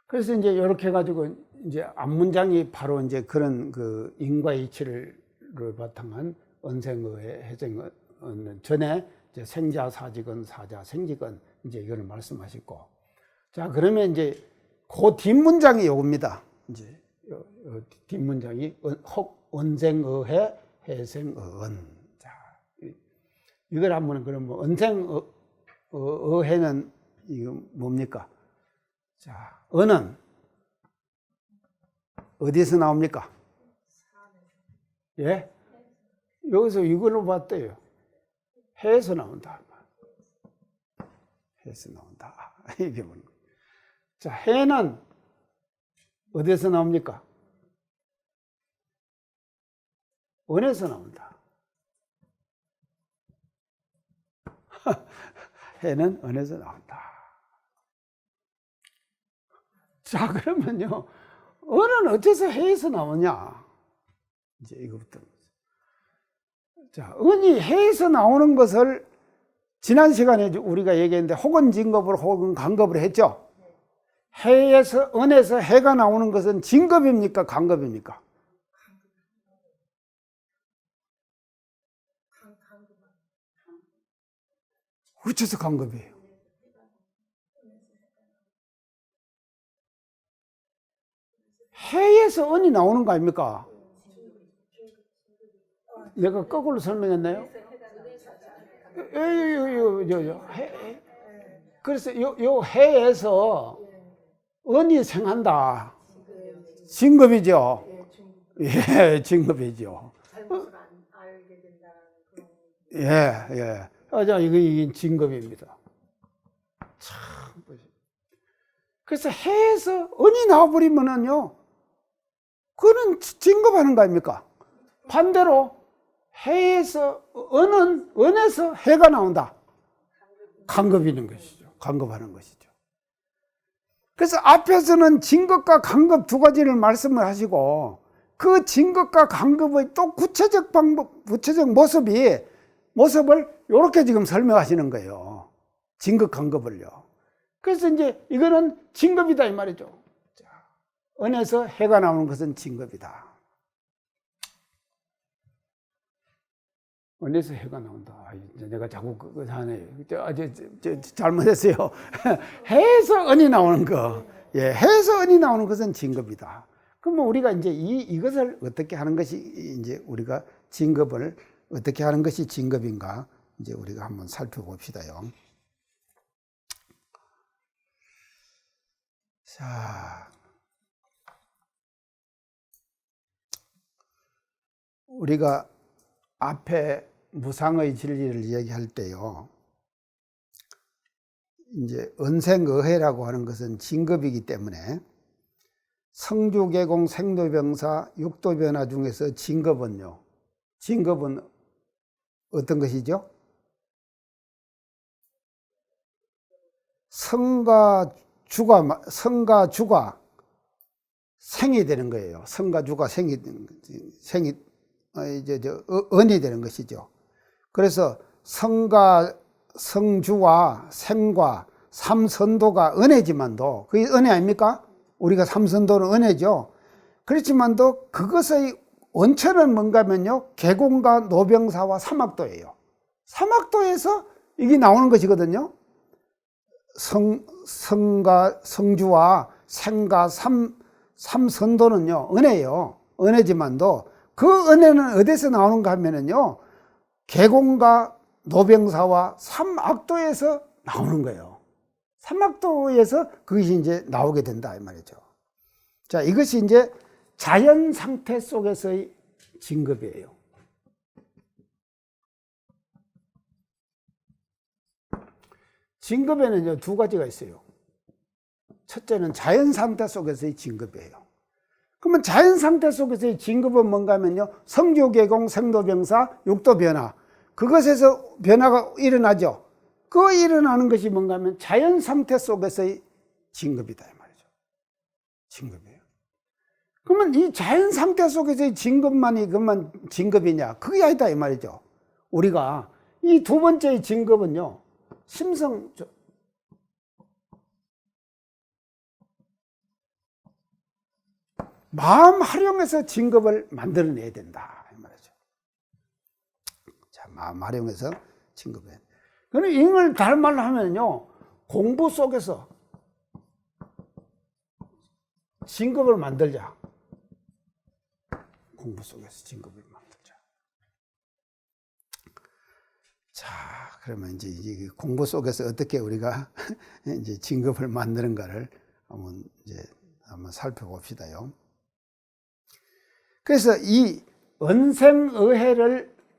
그래서 이제 이렇게 해가지고 이제 앞문장이 바로 이제 그런 그 인과 이치를 바탕한 언생의해 해생은 전에 이제 생자 사직은 사자 생직은 이제 이거를 말씀하시고, 자 그러면 이제 그 뒷문장이 요겁니다. 이제 요 뒷문장이 언생의해 해생의은. 자 이걸 한번 그러면 언생의해는 이거 뭡니까? 자 은은 어디서 나옵니까? 예? 여기서 이걸로 봤대요. 해에서 나온다. 해에서 나온다. 이게 뭐는. 자, 해는 어디서 나옵니까? 은에서 나온다. 해는 은에서 나온다. 자, 그러면요. 은은 어째서 해에서 나오냐? 이제 이거부터. 자, 은이 해에서 나오는 것을 지난 시간에 우리가 얘기했는데 혹은 진급으로 혹은 간급으로 했죠. 해에서 은에서 해가 나오는 것은 진급입니까? 간급입니까? 어째서 간급이에요? 해에서 은이 나오는 거 아닙니까? 내가 거꾸로 설명했나요? 그래서 요 해에서 은이 생한다. 진급이죠. 예, 진급이죠. 예. 자, 이게 진급입니다. 참. 그래서 해에서 은이 나와버리면은요, 그거는 진급하는 거 아닙니까? 반대로 해에서 은에서 해가 나온다. 간급이는 것이죠. 간급하는 것이죠. 그래서 앞에서는 진급과 간급 두 가지를 말씀을 하시고 그 진급과 간급의 또 구체적 방법, 구체적 모습을 이렇게 지금 설명하시는 거예요. 진급, 간급을요. 그래서 이제 이거는 진급이다 이 말이죠. 자, 은에서 해가 나오는 것은 진급이다. 은에서 해가 나온다. 내가 자꾸 그거 하네. 잘못했어요. 해에서 은이 나오는 거. 예, 해에서 은이 나오는 것은 진급이다. 그러면 우리가 이제 이것을 어떻게 하는 것이 이제 우리가 진급을 어떻게 하는 것이 진급인가 이제 우리가 한번 살펴봅시다요. 자, 우리가 앞에 무상의 진리를 얘기할 때요, 이제 은생의해라고 하는 것은 진급이기 때문에 성주개공, 생도병사, 육도변화 중에서 진급은 어떤 것이죠? 성과 주가 생이 되는 거예요. 성과 주가 은이 되는 것이죠. 그래서 성과 성주와 생과 삼선도가 은혜지만도, 그게 은혜 아닙니까? 우리가 삼선도는 은혜죠. 그렇지만도 그것의 원천은 뭔가면요, 계공과 노병사와 삼학도예요. 삼학도에서 이게 나오는 것이거든요. 성과 성주와 생과 삼선도는요 은혜예요. 은혜지만도 그 은혜는 어디서 나오는가 하면은요, 계공과 노병사와 삼악도에서 나오는 거예요. 삼악도에서 그것이 이제 나오게 된다 이 말이죠. 자, 이것이 이제 자연 상태 속에서의 진급이에요. 진급에는요 두 가지가 있어요. 첫째는 자연 상태 속에서의 진급이에요. 그러면 자연 상태 속에서의 진급은 뭔가 하면요, 성주개공, 생도병사, 육도변화, 그것에서 변화가 일어나죠. 그 일어나는 것이 뭔가 하면 자연 상태 속에서의 진급이다 이 말이죠. 진급이에요. 그러면 이 자연 상태 속에서의 진급만이 그만 진급이냐? 그게 아니다 이 말이죠. 우리가 이 두 번째의 진급은요, 마음 활용해서 진급을 만들어내야 된다 이 말이죠. 자, 마음 활용해서 진급해. 그럼 이걸 다른 말로 하면요, 공부 속에서 진급을 만들자. 공부 속에서 진급을 만들자. 자, 그러면 이제 공부 속에서 어떻게 우리가 이제 진급을 만드는가를 한번 살펴봅시다요. 그래서 이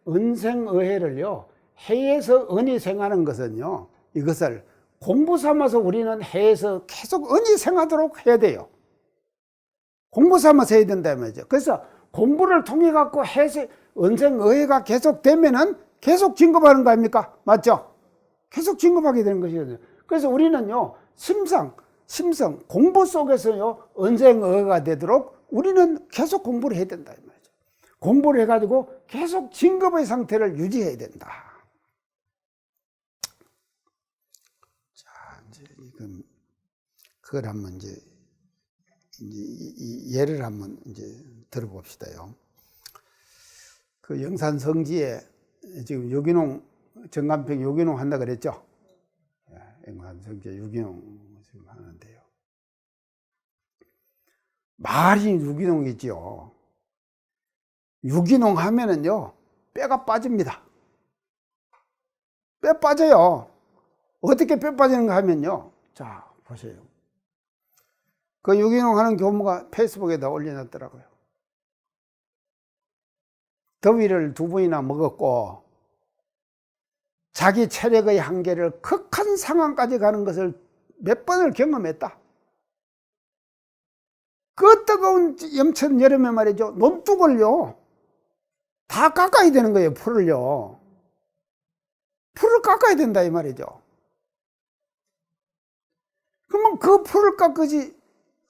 은생의해를요, 해에서 은이 생하는 것은요, 이것을 공부 삼아서 우리는 해에서 계속 은이 생하도록 해야 돼요. 공부 삼아서 해야 된다 말이죠. 그래서 공부를 통해 갖고 은생의해가 계속 되면은 계속 진급하는 거 아닙니까? 맞죠? 계속 진급하게 되는 것이거든요. 그래서 우리는요, 심성, 공부 속에서요, 은생의해가 되도록 우리는 계속 공부를 해야 된다 이 말이죠. 공부를 해가지고 계속 진급의 상태를 유지해야 된다. 자, 이제 그걸 한번 이제 이 예를 한번 이제 들어봅시다요. 그 영산 성지에 지금 유기농 정간평 유기농 한다 그랬죠? 영산 성지에 유기농 지금 하는데요. 말이 유기농이지요. 유기농 하면은요, 뼈가 빠집니다. 뼈 빠져요. 어떻게 뼈 빠지는가 하면요. 자, 보세요. 그 유기농 하는 교무가 페이스북에다 올려놨더라고요. 더위를 2번이나 먹었고, 자기 체력의 한계를 극한 상황까지 가는 것을 몇 번을 경험했다. 그 뜨거운 염천 여름에 말이죠, 논둑을요, 다 깎아야 되는 거예요, 풀을요. 풀을 깎아야 된다, 이 말이죠. 그러면 그 풀을 깎으지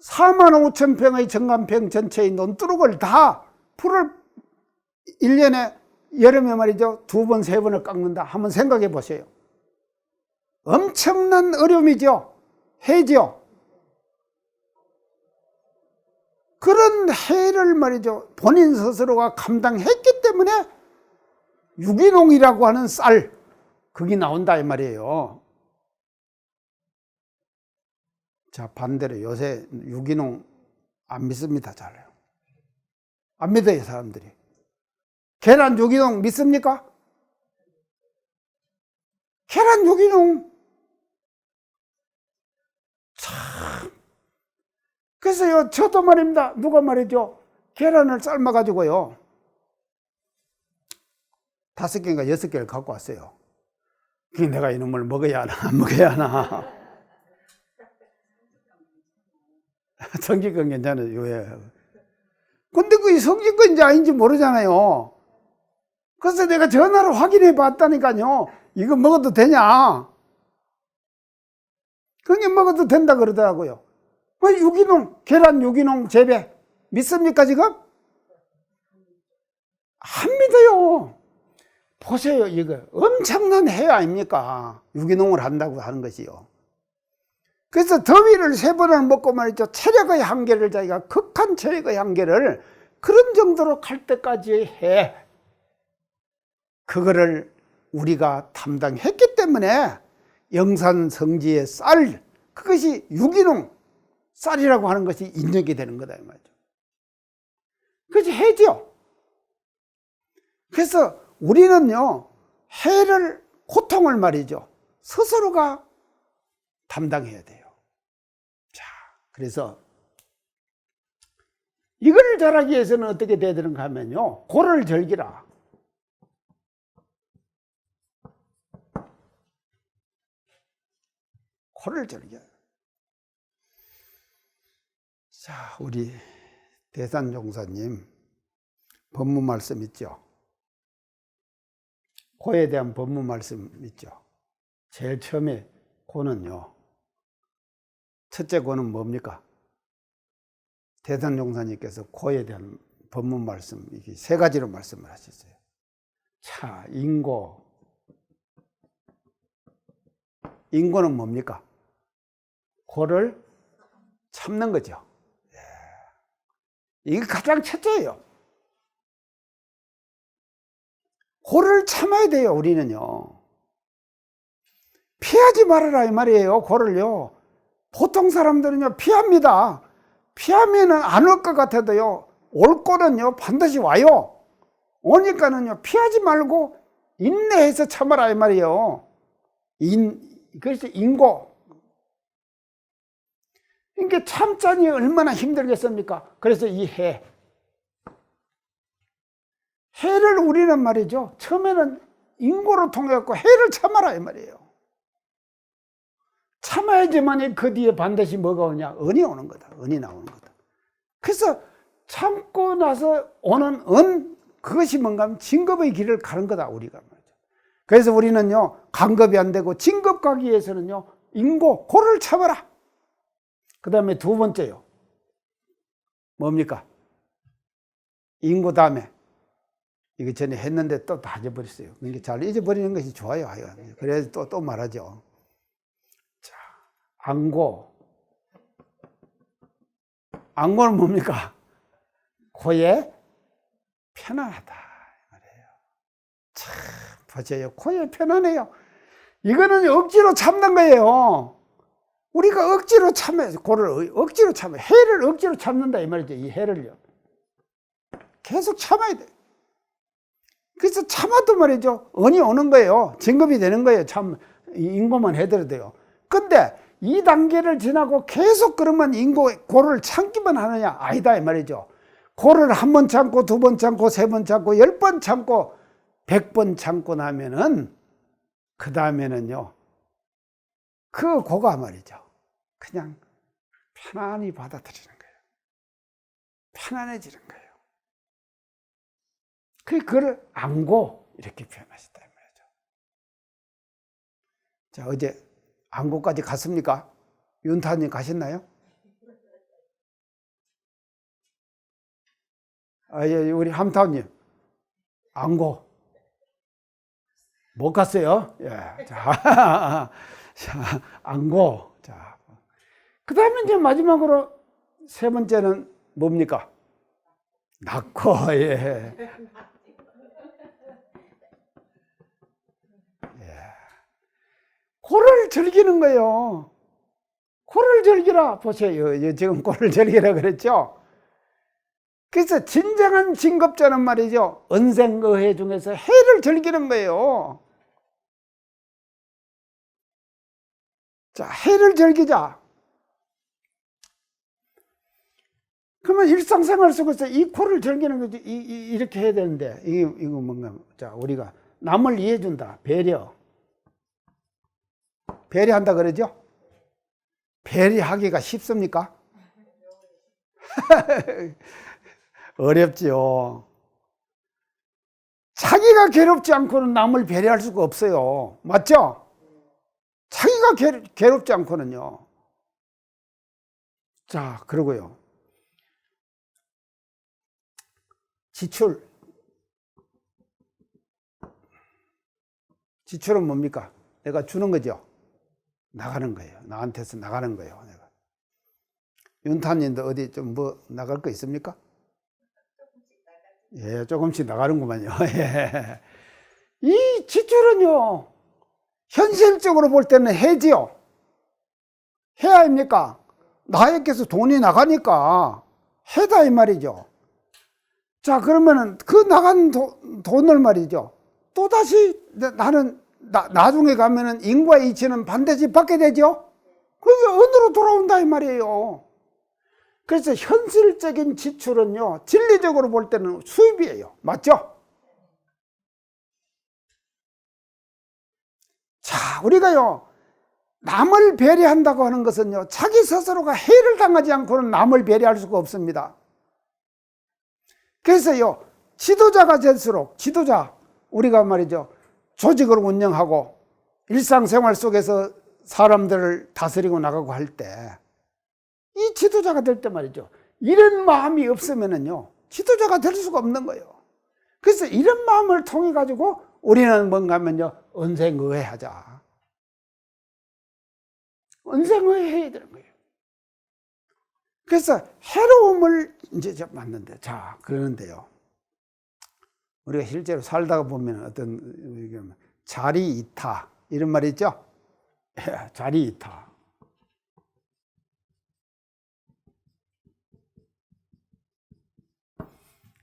45,000평의 정간평 전체의 논두룩을 다 풀을 1년에 여름에 말이죠, 2번, 3번을 깎는다. 한번 생각해 보세요. 엄청난 어려움이죠. 해죠. 그런 해를 말이죠, 본인 스스로가 감당했기 때문에 유기농이라고 하는 쌀, 그게 나온다 이 말이에요. 자, 반대로 요새 유기농 안 믿습니다. 잘해요. 안 믿어요, 사람들이. 계란 유기농 믿습니까? 계란 유기농. 참. 그래서요, 저도 말입니다. 누가 말이죠, 계란을 삶아가지고요, 5개인가 6개를 갖고 왔어요. 그게 내가 이놈을 먹어야 하나, 안 먹어야 하나. 성직건 괜찮아요. 왜? 근데 그게 성직건인지 아닌지 모르잖아요. 그래서 내가 전화로 확인해 봤다니까요. 이거 먹어도 되냐? 그게 먹어도 된다 그러더라고요. 유기농, 계란 유기농 재배 믿습니까 지금? 안 믿어요. 보세요, 이거 엄청난 해 아닙니까? 유기농을 한다고 하는 것이요. 그래서 더위를 3번을 먹고 말이죠, 체력의 한계를, 자기가 극한 체력의 한계를 그런 정도로 갈 때까지 해, 그거를 우리가 담당했기 때문에 영산 성지의 쌀, 그것이 유기농 쌀이라고 하는 것이 인정이 되는 거다 이 말이죠. 그것이 해죠. 그래서 우리는요, 해를, 고통을 말이죠, 스스로가 담당해야 돼요. 자, 그래서 이걸 잘하기 위해서는 어떻게 돼야 되는가 하면요, 고를 즐기라. 고를 즐겨요. 자, 우리 대산종사님 법문 말씀 있죠? 고에 대한 법문 말씀 있죠? 제일 처음에 고는요, 첫째 고는 뭡니까? 대산종사님께서 고에 대한 법문 말씀, 이게 3가지로 말씀을 하셨어요. 자, 인고. 인고는 뭡니까? 고를 참는 거죠. 이게 가장 첫째예요. 고를 참아야 돼요, 우리는요. 피하지 말아라 이 말이에요, 고를요. 보통 사람들은요, 피합니다. 피하면은 안 올 것 같아도요, 올 거는요, 반드시 와요. 오니까는요, 피하지 말고 인내해서 참아라 이 말이에요. 그래서 인고. 그러니까 참자니 얼마나 힘들겠습니까? 그래서 이 해를 우리는 말이죠, 처음에는 인고로 통해갖고 해를 참아라 이 말이에요. 참아야지만 그 뒤에 반드시 뭐가 오냐? 은이 오는 거다. 은이 나오는 거다. 그래서 참고 나서 오는 은, 그것이 뭔가 하면 진급의 길을 가는 거다, 우리가 말이죠. 그래서 우리는요, 간급이 안 되고 진급 가기 위해서는요, 인고, 고를 참아라. 그 다음에 두 번째요. 뭡니까? 인고 다음에. 이거 전에 했는데 또 다 잊어버렸어요. 그러니까 잘 잊어버리는 것이 좋아요. 그래서 또 말하죠. 자, 안고. 안고는 뭡니까? 코에 편안하다. 말이에요. 참, 보세요. 코에 편안해요. 이거는 억지로 참는 거예요. 우리가 억지로 참아요. 고를 억지로 참아요. 해를 억지로 참는다 이 말이죠. 이 해를요. 계속 참아야 돼. 그래서 참아도 말이죠, 은이 오는 거예요. 진급이 되는 거예요. 참, 인고만 해드려도요. 근데 이 단계를 지나고 계속 그러면 고를 참기만 하느냐? 아니다 이 말이죠. 고를 한 번 참고, 두 번 참고, 세 번 참고, 10번 참고, 100번 참고 나면은, 그 다음에는요, 그 고가 말이죠, 그냥 편안히 받아들이는 거예요. 편안해지는 거예요. 그걸 안고 이렇게 표현하셨다 이 말이죠. 자, 어제 안고까지 갔습니까? 윤타님 가셨나요? 예, 우리 함타님 안고 못 갔어요? 예, 자, 안고. 자, 그 다음에 이제 마지막으로 세 번째는 뭡니까? 낳고. 예. 고를 즐기는 거예요. 고를 즐기라. 보세요. 지금 고를 즐기라 그랬죠? 그래서 진정한 진급자는 말이죠, 은생의해 중에서 해를 즐기는 거예요. 자, 해를 즐기자. 그러면 일상생활 속에서 이 고를 즐기는 거지. 이렇게 해야 되는데, 이거 뭔가, 자, 우리가 남을 이해해준다. 배려. 배려한다 그러죠? 배려하기가 쉽습니까? 어렵지요. 자기가 괴롭지 않고는 남을 배려할 수가 없어요. 맞죠? 자기가 괴롭지 않고는요. 자, 그러고요. 지출. 지출은 뭡니까? 내가 주는 거죠. 나가는 거예요. 나한테서 나가는 거예요. 내가. 윤타님도 어디 좀 뭐 나갈 거 있습니까? 예, 조금씩 나가는구만요. 예. 이 지출은요, 현실적으로 볼 때는 해지요. 해 아닙니까? 나에게서 돈이 나가니까 해다 이 말이죠. 자, 그러면은 그 나간 돈을 말이죠, 또다시 나는 나중에 가면은 인과의 이치는 반드시 받게 되죠. 그게 은으로 돌아온다 이 말이에요. 그래서 현실적인 지출은요, 진리적으로 볼 때는 수입이에요. 맞죠? 자, 우리가요, 남을 배려한다고 하는 것은요, 자기 스스로가 해를 당하지 않고는 남을 배려할 수가 없습니다. 그래서요, 지도자가 될수록, 우리가 말이죠, 조직을 운영하고 일상생활 속에서 사람들을 다스리고 나가고 할 때, 이 지도자가 될 때 말이죠, 이런 마음이 없으면은요, 지도자가 될 수가 없는 거예요. 그래서 이런 마음을 통해 가지고 우리는 뭔가 하면요, 은생의해하자. 은생의해야 되는 거예요. 그래서 해로움을 이제 맞는데, 자, 그러는데요. 우리가 실제로 살다가 보면 어떤 자리이타 이런 말이 있죠? 자리이타.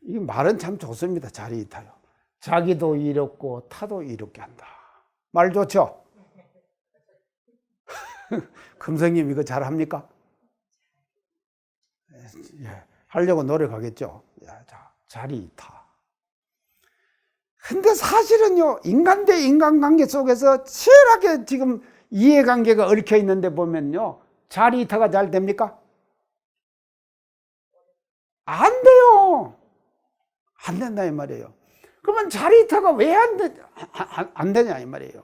이 말은 참 좋습니다. 자리이타요. 자기도 이롭고 타도 이롭게 한다. 말 좋죠? 금성님 이거 잘합니까? 예, 하려고 노력하겠죠. 자, 자리이타. 근데 사실은요, 인간 대 인간관계 속에서 치열하게 지금 이해관계가 얽혀 있는데 보면요, 자리이타가 잘 됩니까? 안 돼요. 안 된다 이 말이에요. 그러면 자리이타가 왜 안 되냐 이 말이에요.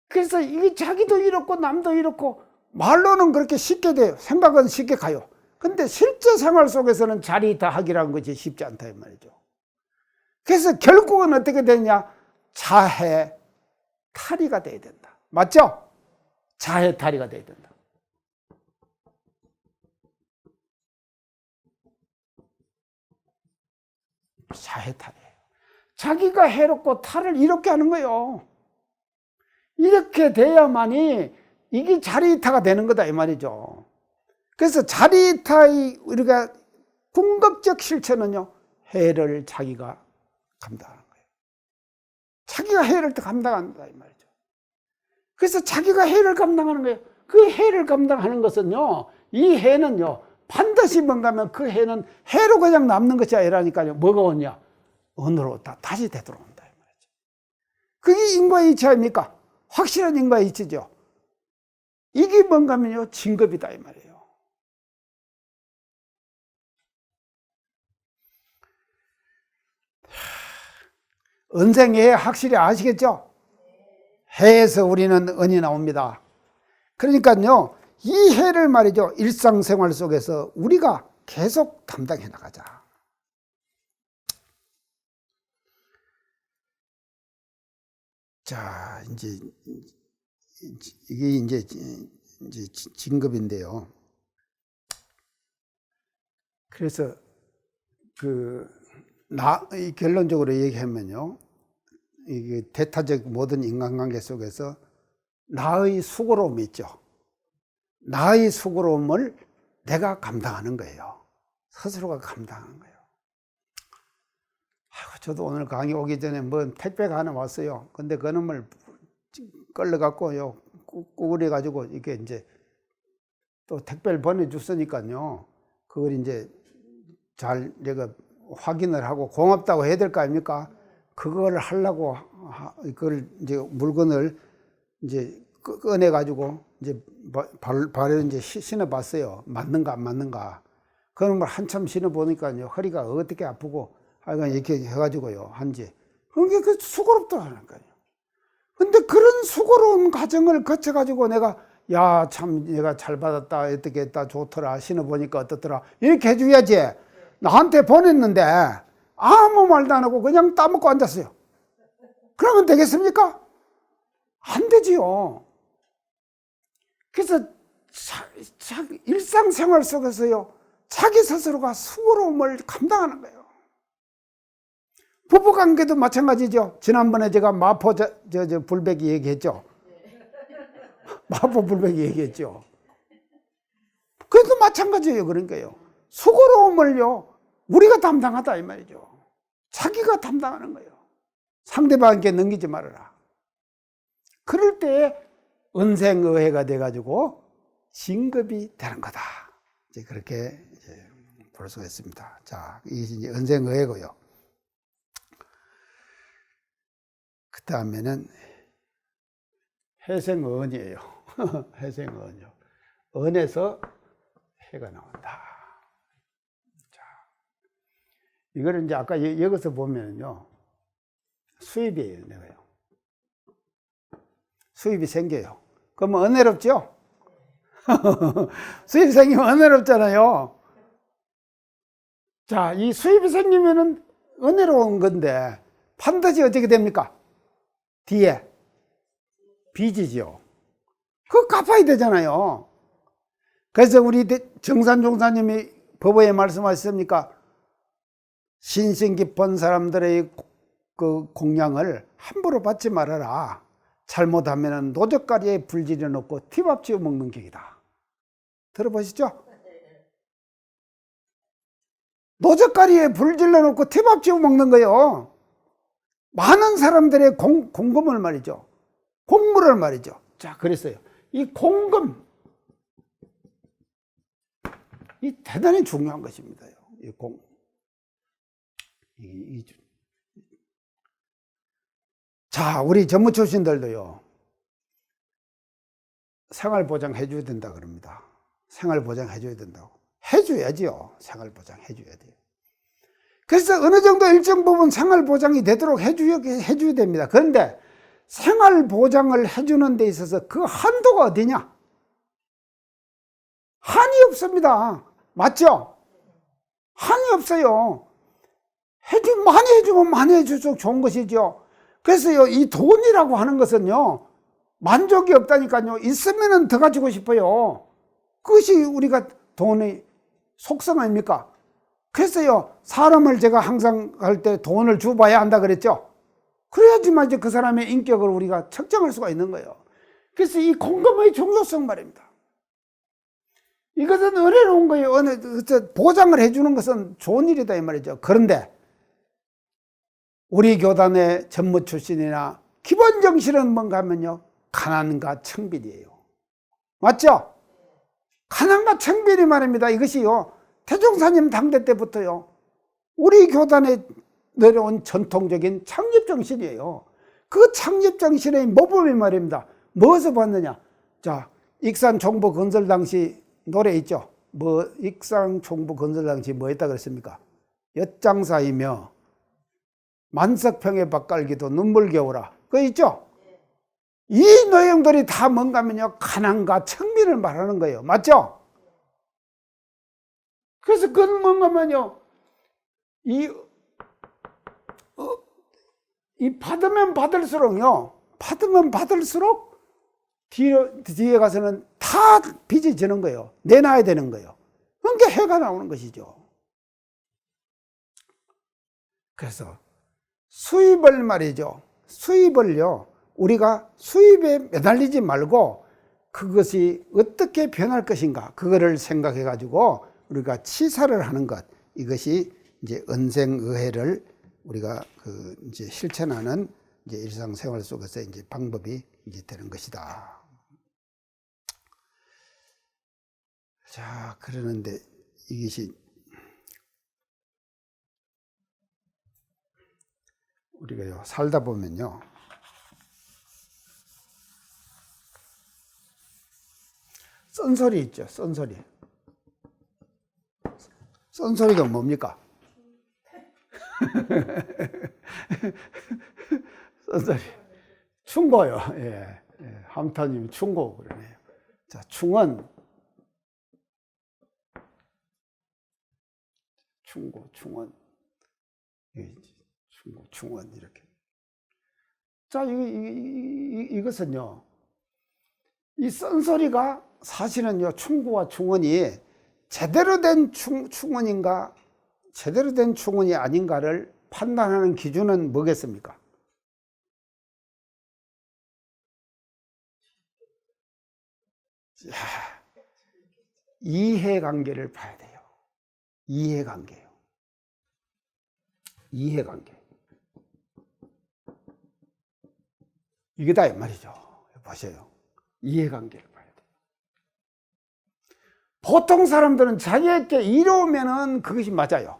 그래서 이게 자기도 이렇고 남도 이렇고 말로는 그렇게 쉽게 돼요. 생각은 쉽게 가요. 근데 실제 생활 속에서는 자리이타 하기라는 것이 쉽지 않다 이 말이죠. 그래서 결국은 어떻게 되냐? 자해 탈의가 돼야 된다. 맞죠? 자해 탈의가 돼야 된다. 자해 탈이에요. 자기가 해롭고 탈을 이롭게 하는 거예요. 이렇게 돼야만이 이게 자리이타가 되는 거다 이 말이죠. 그래서 자리이타의 우리가 궁극적 실체는요, 해를 자기가 감당하는 거예요. 자기가 해를 감당한다 이 말이죠. 그래서 자기가 해를 감당하는 거예요. 그 해를 감당하는 것은요, 이 해는요, 반드시 뭔가 하면 그 해는 해로 그냥 남는 것이 아니라니까요. 뭐가 오냐? 언어로 다시 되돌아온다 이 말이죠. 그게 인과의 이치 아닙니까? 확실한 인과의 이치죠. 이게 뭔가 하면요, 진급이다 이 말이에요. 은생해 확실히 아시겠죠? 해에서 우리는 은이 나옵니다. 그러니까요, 이 해를 말이죠, 일상생활 속에서 우리가 계속 담당해 나가자. 자, 이게 이제 진급인데요. 그래서 결론적으로 얘기하면요, 이게 대타적 모든 인간관계 속에서 나의 수고로움이 있죠. 나의 수고로움을 내가 감당하는 거예요. 스스로가 감당하는 거예요. 저도 오늘 강의 오기 전에 택배가 하나 왔어요. 근데 그놈을 끌려갖고요, 구부려가지고 이렇게 이제 또 택배를 보내줬으니까요, 그걸 이제 잘 내가 확인을 하고 고맙다고 해야 될 거 아닙니까? 그걸 하려고, 그걸 이제 물건을 이제 꺼내가지고 이제 발을 이제 신어봤어요. 맞는가 안 맞는가. 그놈을 한참 신어보니까요, 허리가 어떻게 아프고, 하여간 이렇게 해가지고요, 한지. 그게 그 수고롭더라니까요. 근데 그런 수고로운 과정을 거쳐가지고 내가, 야, 참, 내가 잘 받았다, 어떻게 했다, 좋더라, 신어보니까 어떻더라, 이렇게 해줘야지. 나한테 보냈는데, 아무 말도 안 하고 그냥 따먹고 앉았어요. 그러면 되겠습니까? 안 되지요. 그래서 일상생활 속에서요, 자기 스스로가 수고로움을 감당하는 거예요. 부부관계도 마찬가지죠. 지난번에 제가 마포 불백이 얘기했죠. 마포 불백이 얘기했죠. 그것도 마찬가지예요. 그러니까요, 수고로움을요, 우리가 담당하다 이 말이죠. 자기가 담당하는 거예요. 상대방에게 넘기지 말아라. 그럴 때에 은생의해가 돼가지고 진급이 되는 거다. 이제 그렇게 이제 볼 수가 있습니다. 자, 이게 이제 은생의해고요. 그 다음에는 해생언이에요. 해생언이요. 언에서 해가 나온다. 자, 이거를 이제 아까 여기서 보면요, 수입이에요, 내가요. 수입이 생겨요. 그러면 은혜롭죠? 수입이 생기면 은혜롭잖아요. 자, 이 수입이 생기면은 은혜로운 건데, 반드시 어떻게 됩니까? 뒤에 빚이죠. 그거 갚아야 되잖아요. 그래서 우리 정산 종사님이 법어에 말씀하셨습니까? 신심 깊은 사람들의 그 공양을 함부로 받지 말아라. 잘못하면 노젓가리에 불질러 놓고 티밥 지어 먹는 격이다. 들어보시죠? 노젓가리에 불질러 놓고 티밥 지어 먹는 거예요. 많은 사람들의 공금을 말이죠. 공물을 말이죠. 자, 그랬어요. 이 공금, 이 대단히 중요한 것입니다. 이 공. 자, 우리 전무 출신들도요, 생활보장 해줘야 된다 그럽니다. 생활보장 해줘야 된다고. 해줘야지요. 생활보장 해줘야 돼요. 그래서 어느 정도 일정 부분 생활보장이 되도록 해줘야 됩니다. 그런데 생활보장을 해주는 데 있어서 그 한도가 어디냐? 한이 없습니다. 맞죠? 한이 없어요. 많이 해주면 많이 해줄수록 좋은 것이죠. 그래서요, 이 돈이라고 하는 것은요, 만족이 없다니까요. 있으면 더 가지고 싶어요. 그것이 우리가 돈의 속성 아닙니까? 그래서요, 사람을 제가 항상 할 때 돈을 줘봐야 한다 그랬죠. 그래야지만 이제 그 사람의 인격을 우리가 측정할 수가 있는 거예요. 그래서 이 공금의 중요성 말입니다. 이것은 은혜로운 거예요. 보장을 해주는 것은 좋은 일이다 이 말이죠. 그런데 우리 교단의 전무 출신이나 기본 정신은 뭔가 하면요, 가난과 청빈이에요. 맞죠? 가난과 청빈이 말입니다. 이것이요, 태종사님 당대 때부터요, 우리 교단에 내려온 전통적인 창립정신이에요. 그 창립정신의 모범이 말입니다. 무엇을 봤느냐? 자, 익산 총부 건설 당시 노래 있죠? 익산 총부 건설 당시 뭐 했다 그랬습니까? 엿장사이며 만석평의 밭갈기도 눈물겨우라. 그거 있죠? 이 내용들이 다 뭔가 하면요, 가난과 청빈을 말하는 거예요. 맞죠? 그래서 그건 뭔가 하면요, 이 받으면 받을수록 뒤에 가서는 다 빚이 지는 거예요. 내놔야 되는 거예요. 그러니까 해가 나오는 것이죠. 그래서 수입을 말이죠. 수입을요, 우리가 수입에 매달리지 말고 그것이 어떻게 변할 것인가, 그거를 생각해 가지고 우리가 치사를 하는 것, 이것이 이제 은생의해를 우리가 이제 실천하는 이제 일상생활 속에서 이제 방법이 이제 되는 것이다. 자, 그러는데 이것이 우리가요, 살다 보면요, 썬소리 있죠, 썬소리. 썬소리가 뭡니까? 썬소리. 충고요. 예, 예. 함타님 충고 그러네요. 자, 충원. 충원. 충원, 이렇게. 자, 이것은요, 이 썬소리가 사실은요, 충고와 충원이 제대로 된 충원인가, 제대로 된 충원이 아닌가를 판단하는 기준은 뭐겠습니까? 이해관계를 봐야 돼요. 이해관계요. 이해관계. 이게 다 이 말이죠. 보세요. 이해관계를 봐야 돼요. 보통 사람들은 자기에게 이로우면은 그것이 맞아요.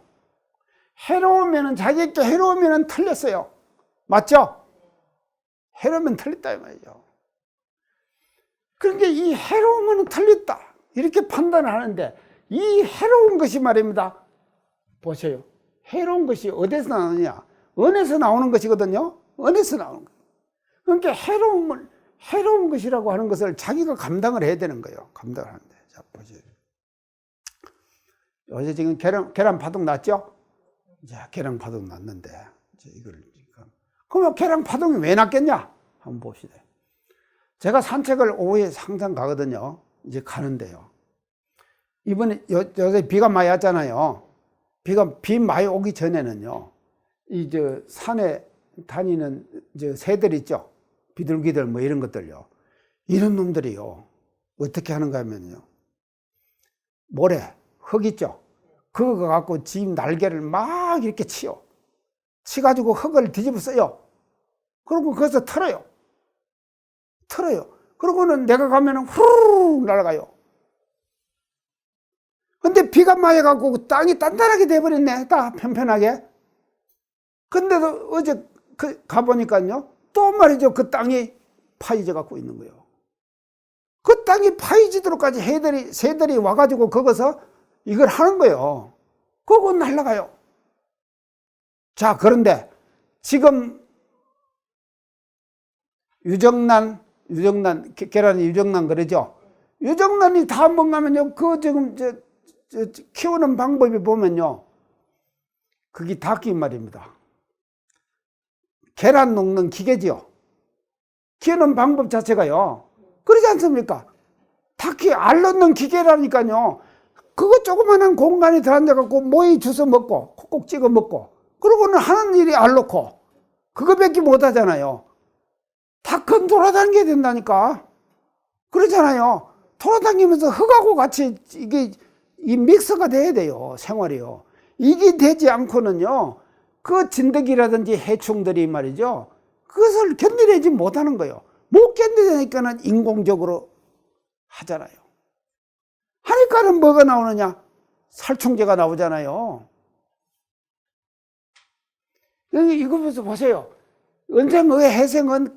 해로우면은, 자기에게 해로우면은 틀렸어요. 맞죠? 해로우면 틀렸다 이 말이죠. 그러니까 이 해로우면은 틀렸다, 이렇게 판단을 하는데, 이 해로운 것이 말입니다. 보세요. 해로운 것이 어디서 나오느냐? 은에서 나오는 것이거든요. 은에서 나오는 거예요. 그러니까 해로운 것이라고 하는 것을 자기가 감당을 해야 되는 거예요. 감당을 하는데. 자, 보세요. 요새 지금 계란 파동 났죠? 자, 계란 파동 났는데, 그러면 계란 파동이 왜 났겠냐? 한번 봅시다. 제가 산책을 오후에 항상 가거든요. 이제 가는데요, 이번에 요새 비가 많이 왔잖아요. 비 많이 오기 전에는요, 산에 다니는 새들 있죠. 비둘기들 뭐 이런 것들요. 이런 놈들이요. 어떻게 하는가 하면요. 모래, 흙 있죠. 그거 갖고 집 날개를 막 이렇게 치요. 치가지고 흙을 뒤집어 써요. 그리고 거기서 털어요. 그러고는 내가 가면은 후루룩 날아가요. 근데 비가 많이 와갖고 땅이 단단하게 돼버렸네. 딱 편편하게. 근데도 어제 가보니까요. 또 말이죠. 그 땅이 파이져 갖고 있는 거예요. 그 땅이 파이지도록까지 새들이 와가지고 거기서 이걸 하는 거예요. 그거 날아가요. 자, 그런데 지금 계란이 유정란 그러죠? 유정란이 다 뭔가면요. 지금 키우는 방법이 보면요. 그게 닭이 말입니다. 계란 녹는 기계지요. 키우는 방법 자체가요. 그러지 않습니까? 닭이 알 넣는 기계라니까요. 그거 조그마한 공간에 들어앉아갖고 모이 주워 먹고 콕콕 찍어 먹고 그러고는 하는 일이 알 넣고 그거밖에 못 하잖아요. 닭은 돌아다니게 된다니까. 그러잖아요. 돌아다니면서 흙하고 같이 이 믹스가 돼야 돼요. 생활이요. 이게 되지 않고는요. 그 진드기라든지 해충들이 말이죠. 그것을 견디내지 못하는 거예요. 못 견디니까는 인공적으로 하잖아요. 하니까는 뭐가 나오느냐? 살충제가 나오잖아요. 이거 보세요. 은생의 해생은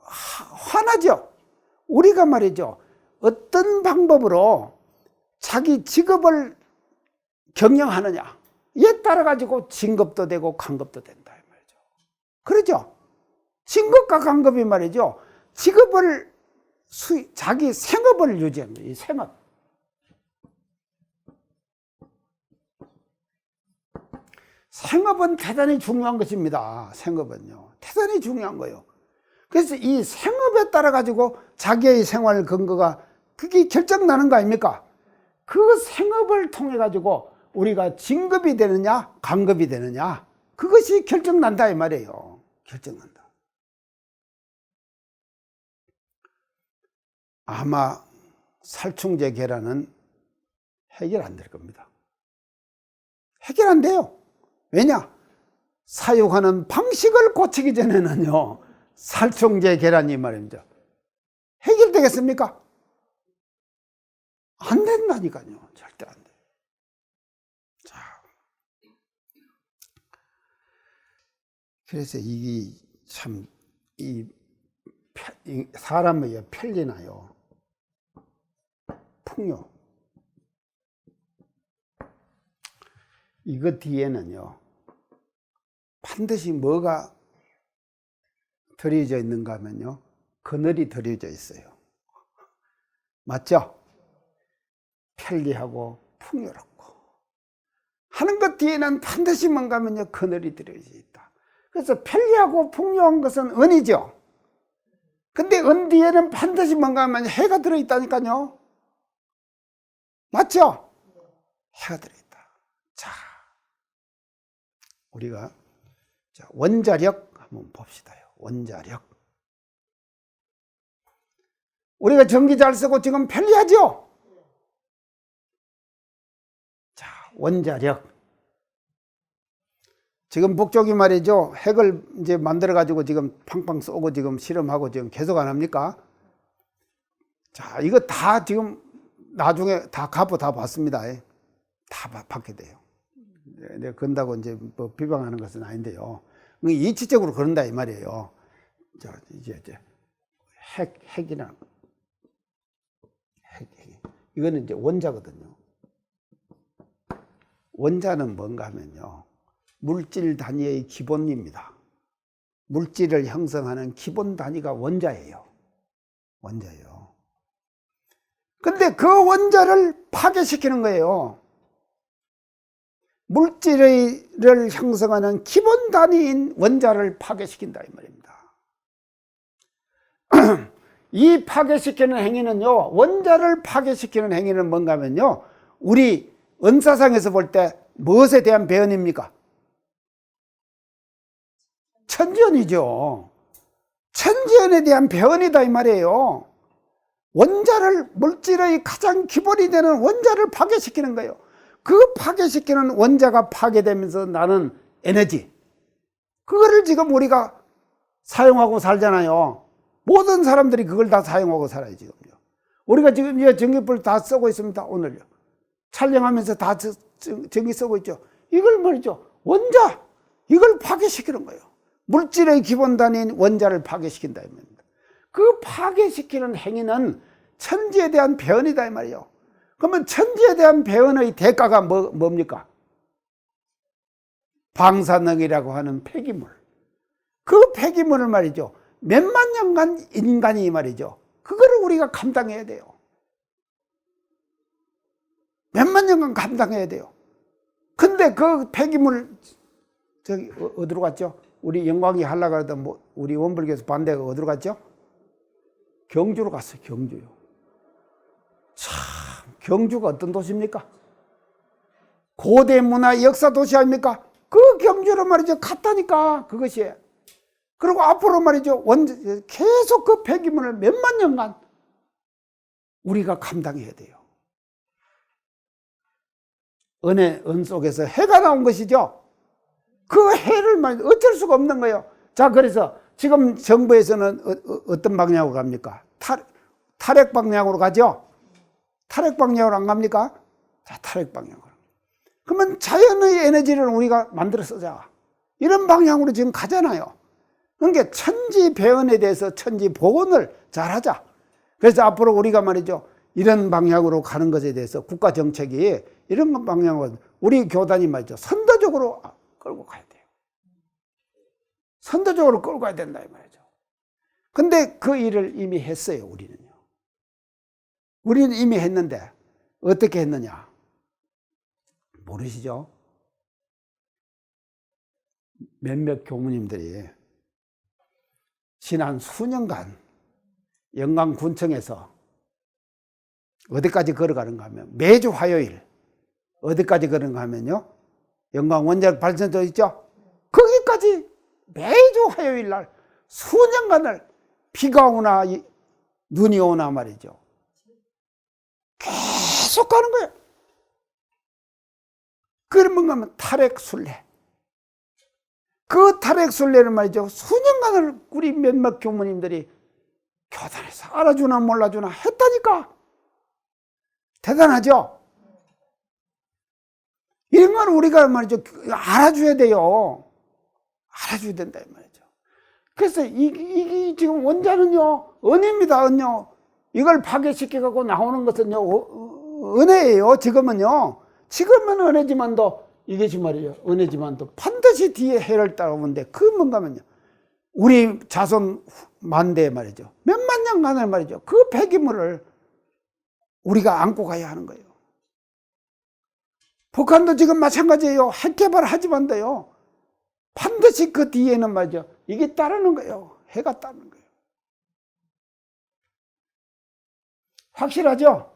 화나죠. 우리가 말이죠. 어떤 방법으로 자기 직업을 경영하느냐. 이에 따라 가지고 진급도 되고 간급도 된다 이 말이죠. 그러죠. 진급과 간급이 말이죠. 직업을 자기 생업을 유지합니다. 이 생업. 생업은 대단히 중요한 것입니다. 생업은요. 대단히 중요한 거예요. 그래서 이 생업에 따라 가지고 자기의 생활 근거가 그게 결정나는 거 아닙니까? 그 생업을 통해 가지고 우리가 진급이 되느냐 간급이 되느냐 그것이 결정난다 이 말이에요. 결정난다. 아마 살충제 계란은 해결 안 될 겁니다. 해결 안 돼요. 왜냐? 사육하는 방식을 고치기 전에는요. 살충제 계란이 말입니다. 해결되겠습니까? 안 된다니까요. 절대 안 돼요. 자, 그래서 이게 참 사람의 편리나요. 풍요. 이거 뒤에는요. 반드시 뭐가 들여져 있는가 하면요. 그늘이 들여져 있어요. 맞죠? 편리하고 풍요롭고 하는 것 뒤에는 반드시 뭔가 하면요. 그늘이 들여져 있다. 그래서 편리하고 풍요한 것은 은이죠. 근데 은 뒤에는 반드시 뭔가 하면 해가 들어있다니까요. 맞죠? 해가 들어있다. 자, 우리가 원자력 한번 봅시다요. 원자력. 우리가 전기 잘 쓰고 지금 편리하죠? 자, 원자력. 지금 북쪽이 말이죠. 핵을 이제 만들어가지고 지금 팡팡 쏘고 지금 실험하고 지금 계속 안 합니까? 자, 이거 다 지금 나중에 다 갚고 다 봤습니다. 다 받게 돼요. 내가 그런다고 이제 뭐 비방하는 것은 아닌데요. 이치적으로 그런다 이 말이에요. 이제 핵이나 핵. 이거는 이제 원자거든요. 원자는 뭔가 하면요. 물질 단위의 기본입니다. 물질을 형성하는 기본 단위가 원자예요. 원자예요. 근데 그 원자를 파괴시키는 거예요. 물질을 형성하는 기본 단위인 원자를 파괴시킨다 이 말입니다. 이 파괴시키는 행위는요. 원자를 파괴시키는 행위는 뭔가 하면요. 우리 은사상에서 볼 때 무엇에 대한 배언입니까? 천지연이죠. 천지연에 대한 배언이다 이 말이에요. 원자를, 물질의 가장 기본이 되는 원자를 파괴시키는 거예요. 그 파괴시키는 원자가 파괴되면서 나는 에너지, 그거를 지금 우리가 사용하고 살잖아요. 모든 사람들이 그걸 다 사용하고 살아요 지금요. 우리가 지금 이 전기불 다 쓰고 있습니다. 오늘요 촬영하면서 다 전기 쓰고 있죠. 이걸 말이죠, 원자, 이걸 파괴시키는 거예요. 물질의 기본 단위인 원자를 파괴시킨다 이 말입니다. 그 파괴시키는 행위는 천지에 대한 배언이다 이 말이에요. 그러면 천지에 대한 배언의 대가가 뭡니까? 방사능이라고 하는 폐기물. 그 폐기물을 말이죠, 몇만 년간 인간이 말이죠, 그거를 우리가 감당해야 돼요. 몇만 년간 감당해야 돼요. 근데 그 폐기물 저기 어디로 갔죠? 우리 영광이 하려고 하던 우리 원불교에서 반대가 어디로 갔죠? 경주로 갔어요. 경주요. 참, 경주가 어떤 도시입니까? 고대 문화 역사 도시 아닙니까? 그 경주로 말이죠, 갔다니까 그것이. 그리고 앞으로 말이죠, 계속 그 폐기물을 몇만 년간 우리가 감당해야 돼요. 은 속에서 해가 나온 것이죠. 그 해를 말이죠, 어쩔 수가 없는 거예요. 자, 그래서 지금 정부에서는 어떤 방향으로 갑니까? 탈핵 방향으로 가죠? 탈핵 방향으로 안 갑니까? 자, 탈핵 방향으로. 그러면 자연의 에너지를 우리가 만들어 쓰자, 이런 방향으로 지금 가잖아요. 그러니까 천지 배언에 대해서 천지 보온을 잘하자. 그래서 앞으로 우리가 말이죠, 이런 방향으로 가는 것에 대해서 국가 정책이 이런 방향으로 우리 교단이 말이죠, 선도적으로 끌고 가야 돼요. 선도적으로 끌고 가야 된다 이 말이죠. 근데 그 일을 이미 했어요. 우리는 이미 했는데 어떻게 했느냐 모르시죠? 몇몇 교무님들이 지난 수년간 영광군청에서 어디까지 걸어가는가 하면, 매주 화요일 어디까지 걸어가는가 하면요, 영광원자력 발전소 있죠? 거기까지 매주 화요일 날 수년간을 비가 오나 눈이 오나 말이죠, 계속 가는 거예요. 그러면 가면 탈핵순례. 그 탈핵순례를 말이죠, 수년간을 우리 몇몇 교무님들이 교단에서 알아주나 몰라주나 했다니까. 대단하죠? 이런 건 우리가 말이죠, 알아줘야 돼요. 알아줘야 된다 이 말이죠. 그래서 이 지금 원자는요, 은입니다. 은요. 이걸 파괴시켜갖고 나오는 것은요, 은혜예요. 지금은 은혜지만도, 이것이 말이에요, 은혜지만도 반드시 뒤에 해를 따라오는데, 그 뭔가면요, 우리 자손 만대에 말이죠, 몇만 년간을 말이죠, 그 폐기물을 우리가 안고 가야 하는 거예요. 북한도 지금 마찬가지예요. 핵 개발하지만도요, 반드시 그 뒤에는 말이죠, 이게 따르는 거예요. 해가 따르는 거예요. 확실하죠?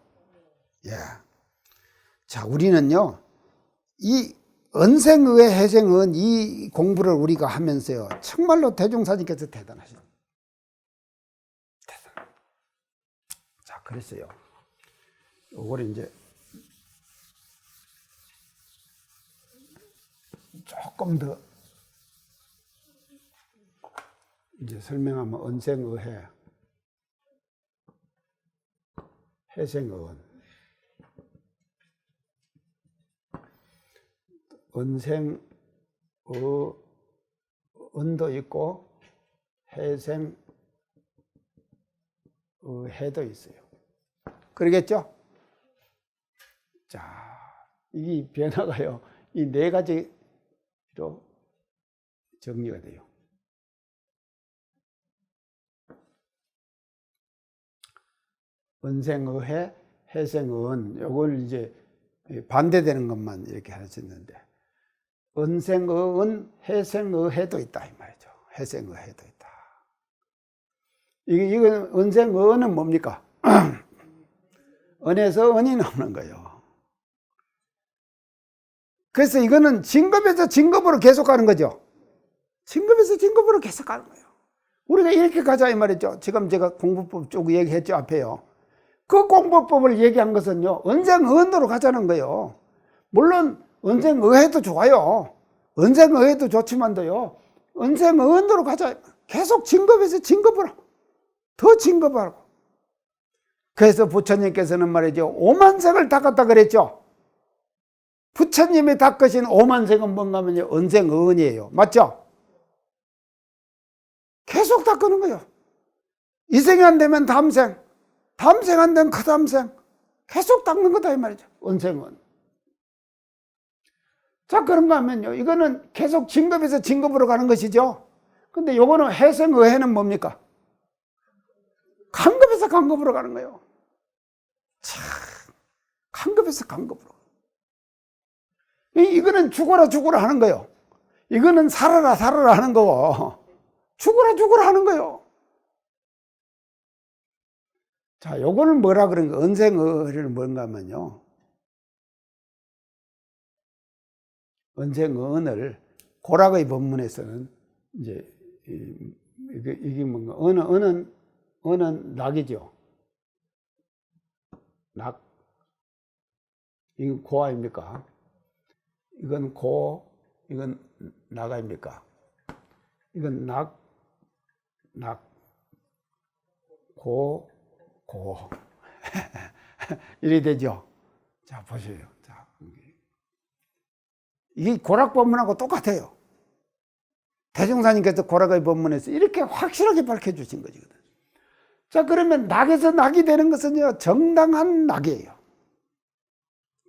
예. 자, 우리는요, 이 은생의회, 해생은 이 공부를 우리가 하면서요, 정말로 대종사님께서 대단하시죠. 대단. 자, 그랬어요. 요걸 이제 조금 더 이제 설명하면, 은생의회, 해생의원. 은생의원도 있고 해생의해도 있어요. 그러겠죠? 자, 이 변화가요, 이 네 가지로 정리가 돼요. 은생의해, 해생의원, 요걸 이제 반대되는 것만 이렇게 하셨는데, 은생의은, 해생의해도 있다 이 말이죠. 해생의해도 있다. 이건 은생의은은 뭡니까? 은에서 은이 나오는 거예요. 그래서 이거는 진급에서 진급으로 계속 가는 거죠. 진급에서 진급으로 계속 가는 거예요. 우리가 이렇게 가자 이 말이죠. 지금 제가 공부법 쭉 얘기했죠, 앞에요. 그 공부법을 얘기한 것은요, 언생의원으로 가자는 거예요. 물론 언생의해도 좋아요. 언생의해도 좋지만도요, 언생의원으로 가자. 계속 진급에서 진급을 하고 더 진급하고. 그래서 부처님께서는 말이죠, 오만생을 닦았다 그랬죠. 부처님이 닦으신 오만생은 뭔가 하면요, 언생의원이에요. 맞죠? 계속 닦는 거예요. 이 생이 안 되면 다음 생, 다음 생 안 되면 그 다음 생, 계속 닦는 거다 이 말이죠. 언생은. 자, 그런가 하면요, 이거는 계속 진급에서 진급으로 가는 것이죠. 근데 요거는 해생의해는 뭡니까? 간급에서 간급으로 가는 거예요. 참, 간급에서 간급으로. 이거는 죽어라 죽어라 하는 거예요. 이거는 살아라 살아라 하는 거고, 죽어라 죽어라 하는 거예요. 자, 요거를 뭐라 그런가? 언생의를 뭔가 하면요, 언생의을 고락의 법문에서는 이제 이게 뭔가 언은 낙이죠. 낙. 이건 고 아닙니까? 이건 고, 이건 낙 아닙니까? 이건 낙, 고. 이래 되죠. 자, 보세요. 자, 이게 고락 법문하고 똑같아요. 대종사님께서 고락의 법문에서 이렇게 확실하게 밝혀주신 거거든요. 자, 그러면 낙에서 낙이 되는 것은요, 정당한 낙이에요.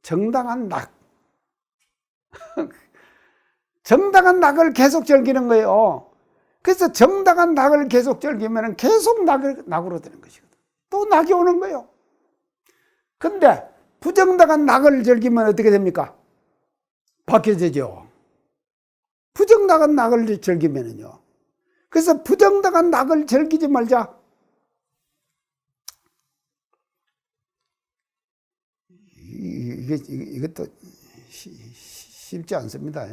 정당한 낙. 정당한 낙을 계속 즐기는 거예요. 그래서 정당한 낙을 계속 즐기면 계속 낙으로 되는 것이거든. 또 낙이 오는 거예요. 근데 부정당한 낙을 즐기면 어떻게 됩니까? 바뀌어지죠. 부정당한 낙을 즐기면은요. 그래서 부정당한 낙을 즐기지 말자. 이것도 쉽지 않습니다.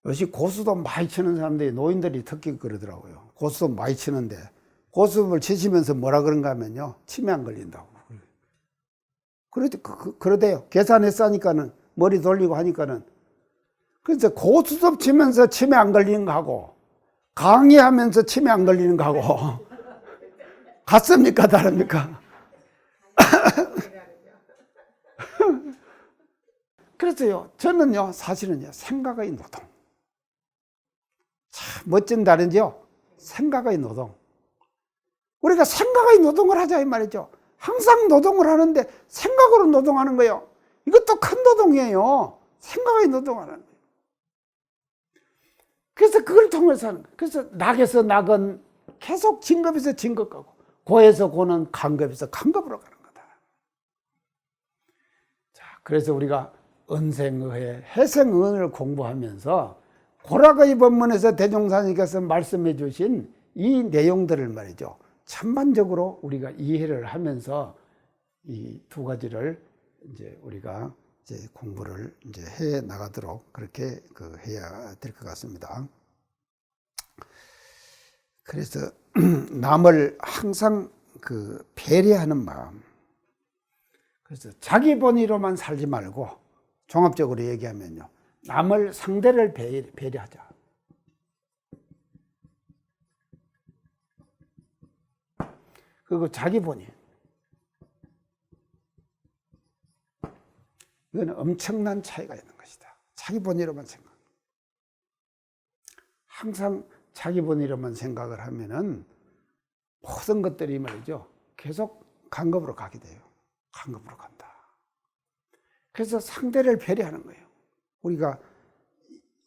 요새 고수도 많이 치는 사람들이, 노인들이 특히 그러더라고요. 고수도 많이 치는데, 고수를 치시면서 뭐라 그런가 하면요, 치매 안 걸린다고. 그러대요. 계산해서 하니까는, 머리 돌리고 하니까는. 그래서 고수도 치면서 치매 안 걸리는 거하고, 강의하면서 치매 안 걸리는 거하고, 같습니까? 다릅니까? 그래서요, 저는요, 사실은요, 생각의 노동. 참 멋진 단어죠. 생각의 노동. 우리가 생각의 노동을 하자 이 말이죠. 항상 노동을 하는데 생각으로 노동하는 거예요. 이것도 큰 노동이에요. 생각의 노동하는 거예요. 그래서 그걸 통해서 하는 거예요. 그래서 낙에서 낙은 계속 진급에서 진급 가고, 고에서 고는 간급에서 간급으로 가는 거다. 자, 그래서 우리가 언생의해, 해생의을 공부하면서 고락의 법문에서 대종사님께서 말씀해 주신 이 내용들을 말이죠, 전반적으로 우리가 이해를 하면서 이 두 가지를 이제 우리가 이제 공부를 이제 해 나가도록 그렇게 해야 될 것 같습니다. 그래서 남을 항상 배려하는 마음. 그래서 자기 본의로만 살지 말고, 종합적으로 얘기하면요, 남을, 상대를 배려하자. 그리고 자기 본의. 이거는 엄청난 차이가 있는 것이다. 자기 본의로만 생각. 항상 자기 본의로만 생각을 하면은 모든 것들이 말이죠, 계속 간급으로 가게 돼요. 간급으로 간다. 그래서 상대를 배려하는 거예요. 우리가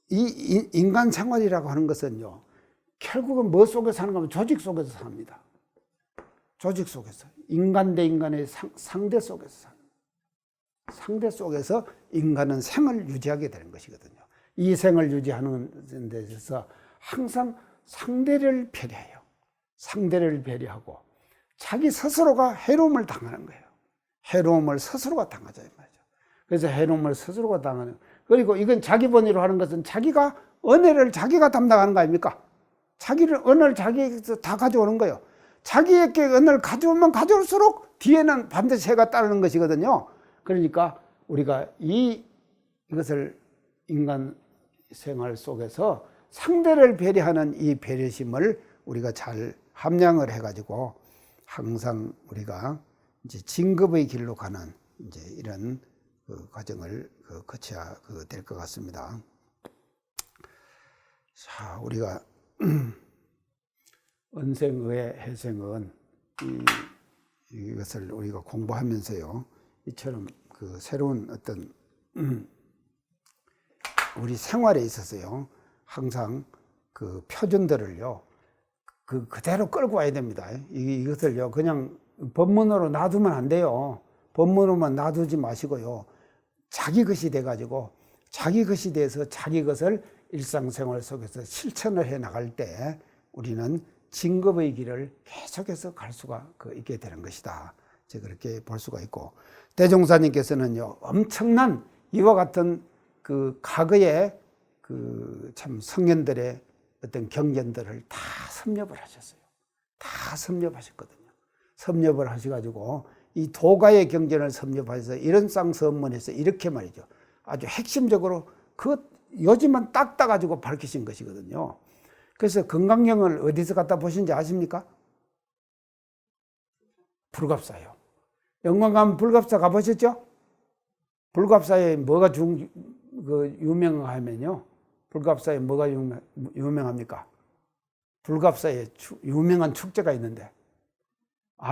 이 인간 생활이라고 하는 것은요, 결국은 뭐 속에서 사는 거면 조직 속에서 삽니다. 조직 속에서. 인간 대 인간의 상대 속에서 사는. 상대 속에서 인간은 생을 유지하게 되는 것이거든요. 이 생을 유지하는 데 있어서 항상 상대를 배려해요. 상대를 배려하고 자기 스스로가 해로움을 당하는 거예요. 해로움을 스스로가 당하자 이 말이죠. 그래서 해로움을 스스로가 당하는, 그리고 이건 자기 번외로 하는 것은 자기가 은혜를 자기가 담당하는 거 아닙니까? 은혜를 자기에게서 다 가져오는 거예요. 자기에게 은혜를 가져오면 가져올수록 뒤에는 반드시 해가 따르는 것이거든요. 그러니까 우리가 이것을 인간 생활 속에서 상대를 배려하는 이 배려심을 우리가 잘 함량을 해가지고 항상 우리가 이제 진급의 길로 가는 이제 이런 그 과정을 거쳐야 될 것 같습니다. 자, 우리가 은생의 해생은 이것을 우리가 공부하면서요, 이처럼 그 새로운 어떤 우리 생활에 있어서요, 항상 그 표준들을요, 그대로 끌고 와야 됩니다. 이것을요, 그냥 법문으로 놔두면 안 돼요. 법문으로만 놔두지 마시고요, 자기 것이 돼가지고 자기 것이 돼서 자기 것을 일상생활 속에서 실천을 해 나갈 때 우리는 진급의 길을 계속해서 갈 수가 있게 되는 것이다. 그렇게 볼 수가 있고, 대종사님께서는요, 엄청난 이와 같은 그 과거의 그 참 성현들의 어떤 경전들을 다 섭렵을 하셨어요. 다 섭렵하셨거든요. 섭렵을 하셔가지고 이 도가의 경전을 섭렵하셔서 이런 쌍서원문에서 이렇게 말이죠, 아주 핵심적으로 요즘은 딱 따가지고 밝히신 것이거든요. 그래서 건강경을 어디서 갖다 보신지 아십니까? 불갑사요. 영광 가면 불갑사 가보셨죠? 불갑사에 뭐가 유명하면요, 불갑사에 뭐가 유명합니까? 불갑사에 유명한 축제가 있는데,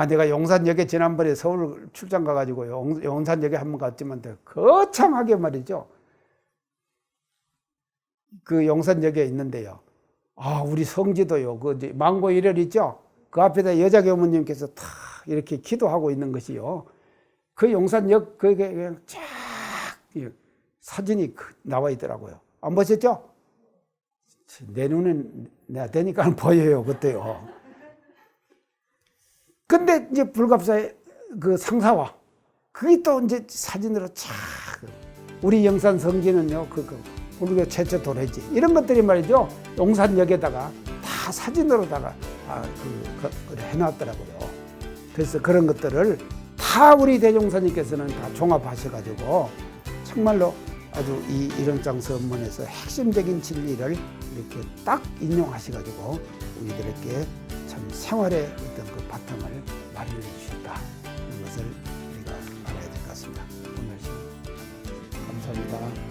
내가 용산역에 지난번에 서울 출장 가가지고 용산역에 한번 갔지만 거창하게 말이죠, 그 용산역에 있는데요, 우리 성지도요, 그 망고 1열 있죠? 그 앞에다 여자 교무님께서 탁 이렇게 기도하고 있는 것이요, 그 용산역 그게 그냥 쫙 사진이 나와 있더라고요. 안 보셨죠? 내 눈엔 내가 되니까 보여요, 그때요. 근데 이제 불갑사의 그 상사와 그게 또 이제 사진으로 쫙, 우리 영산 성지는요, 불교 최초 도래지, 이런 것들이 말이죠, 용산역에다가 다 사진으로다가 해놨더라고요. 그래서 그런 것들을 다 우리 대종사님께서는 다 종합하셔가지고 정말로 아주 이런 장서문에서 핵심적인 진리를 이렇게 딱 인용하셔가지고 우리들에게 참 생활의 어떤 그 바탕을 마련해 주셨다, 이런 것을 우리가 알아야 될 것 같습니다. 오늘 감사합니다.